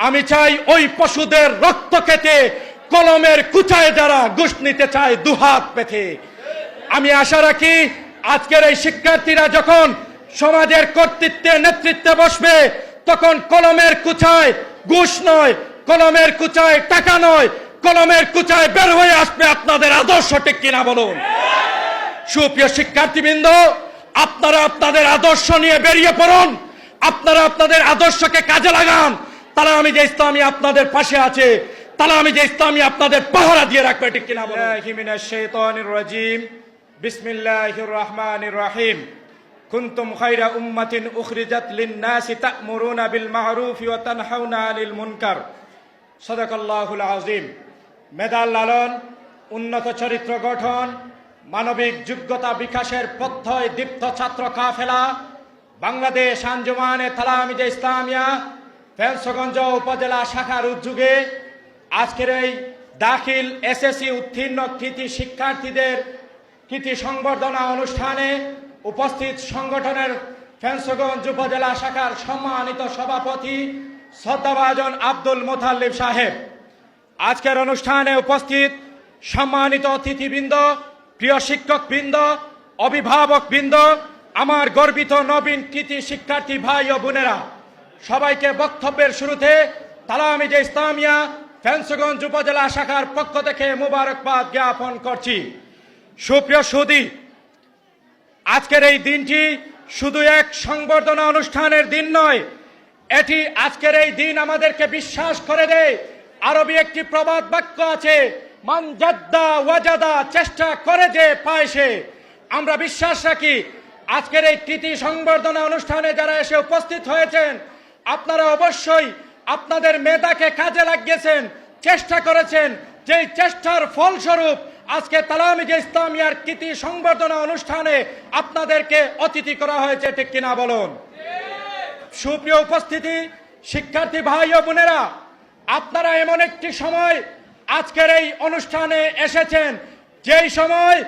আমি চাই ওই পশুদের রক্ত খেতে কলমের কুচায় যারা ঘুষ নিতে চায় দুহাত পেতে। আমি আশা রাখি আজকের এই শিক্ষার্থীরা যখন সমাজের কর্তৃত্বে নেতৃত্বে বসবে তখন কলমের কুচায় ঘুষ নয়, কলমের কুচায় টাকা নয়, কলমের কুচায় বের হয়ে আসবে আপনাদের আদর্শ, ঠিক কিনা বলুন? সুপ্রিয় শিক্ষার্থীবৃন্দ, আপনারা আপনাদের আদর্শ নিয়ে বেরিয়ে পড়ুন, আপনারা আপনাদের আদর্শকে কাজে লাগান। তাহলে আমি যে ইসলামী আপনাদের পাশে আছে, তাহলে আমি যে ইসলামী আপনাদের পাহারা দিয়ে রাখবে, ঠিক কিনা বলুন? মিনাশ শাইতানির রাজিম, বিসমিল্লাহির রহমানির রহিম। কুনতুম খায়রা উম্মাতিন উখরিজাত লিন-নাসি তা'মুরুনা বিল মা'রুফি ওয়া তানহাউনা আনিল মুনকার। সাদাকাল্লাহুল আযীম। মেধা লালন, উন্নত চরিত্র গঠন, মানবিক যোগ্যতা বিকাশের পথ্যয় দীপ্ত ছাত্র কাফেলা বাংলাদেশ আঞ্জুমানে তালামিজে ইসলামিয়া ফেঞ্চগঞ্জ উপজেলা শাখার উদ্যোগে আজকের এই দাখিল এসএসসি উত্তীর্ণ কৃতি শিক্ষার্থীদের কৃতি সংবর্ধনা অনুষ্ঠানে উপস্থিত সংগঠনের ফেঞ্চগঞ্জ উপজেলা শাখার সম্মানিত সভাপতি শ্রদ্ধাভাজন আব্দুল মোতাল্লিব সাহেব, আজকের অনুষ্ঠানে উপস্থিত সম্মানিত অতিথিবৃন্দ, প্রিয় শিক্ষকবৃন্দ, অভিভাবকবৃন্দ, আমার গর্বিত নবীন কৃতি শিক্ষার্থী ভাই ও বোনেরা, সবাইকে বক্তব্যের শুরুতে তালামিজে ইসলামিয়া ফেঞ্চগঞ্জ উপজেলা শাখার পক্ষ থেকে মুবারকবাদ জ্ঞাপন করছি। সুপ্রিয় সুধী, আজকের এই দিনটি শুধু এক সংবর্ধনা অনুষ্ঠানের দিন নয়, এটি আজকের এই দিন আমাদেরকে বিশ্বাস করে দেয়। আরবি একটি প্রবাদ বাক্য আছে, মান জাদ্দা ওয়াজাদা, চেষ্টা করে যে পায় সে। আমরা বিশ্বাস রাখি আজকের এই কৃতি সংবর্ধনা অনুষ্ঠানে যারা এসে উপস্থিত হয়েছেন, আপনারা অবশ্যই আপনাদের মেধাকে কাজে লাগিয়েছেন, চেষ্টা করেছেন, যেই চেষ্টার ফলস্বরূপ আজকে তালামিজে ইসলামিয়ার কৃতি সংবর্ধনা অনুষ্ঠানে আপনাদেরকে অতিথি করা হয়েছে, ঠিক কিনা বলুন? সুপ্রিয় উপস্থিতি, শিক্ষার্থী ভাই ও বোনেরা, আপনারা এমন একটি সময় আজকের এই অনুষ্ঠানে এসেছেন যেই সময়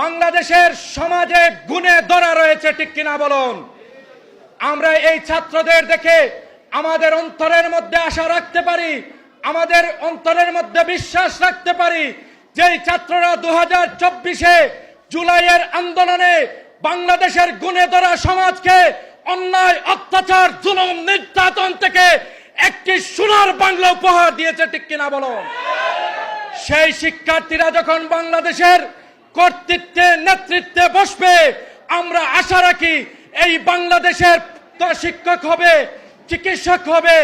বাংলাদেশের সমাজে গুণে ধরা রয়েছে, ঠিক কিনা বলুন? আমরা এই ছাত্রদের দেখে আমাদের অন্তরের মধ্যে আশা রাখতে পারি, আমাদের অন্তরের মধ্যে বিশ্বাস রাখতে পারি যেই ছাত্ররা 2024-এ জুলাইয়ের আন্দোলনে বাংলাদেশের গুণে ধরা সমাজকে অন্যায়, অত্যাচার, জুলুম, নির্যাতন থেকে একটি সোনার বাংলা উপহার দিয়েছে, ঠিক কিনা বলুন? সেই শিক্ষার্থীরা যখন বাংলাদেশের কর্তৃত্বে নেতৃত্বে বসবে, আমরা আশা রাখি এই বাংলাদেশের শিক্ষক হবে, চিকিৎসক হবে,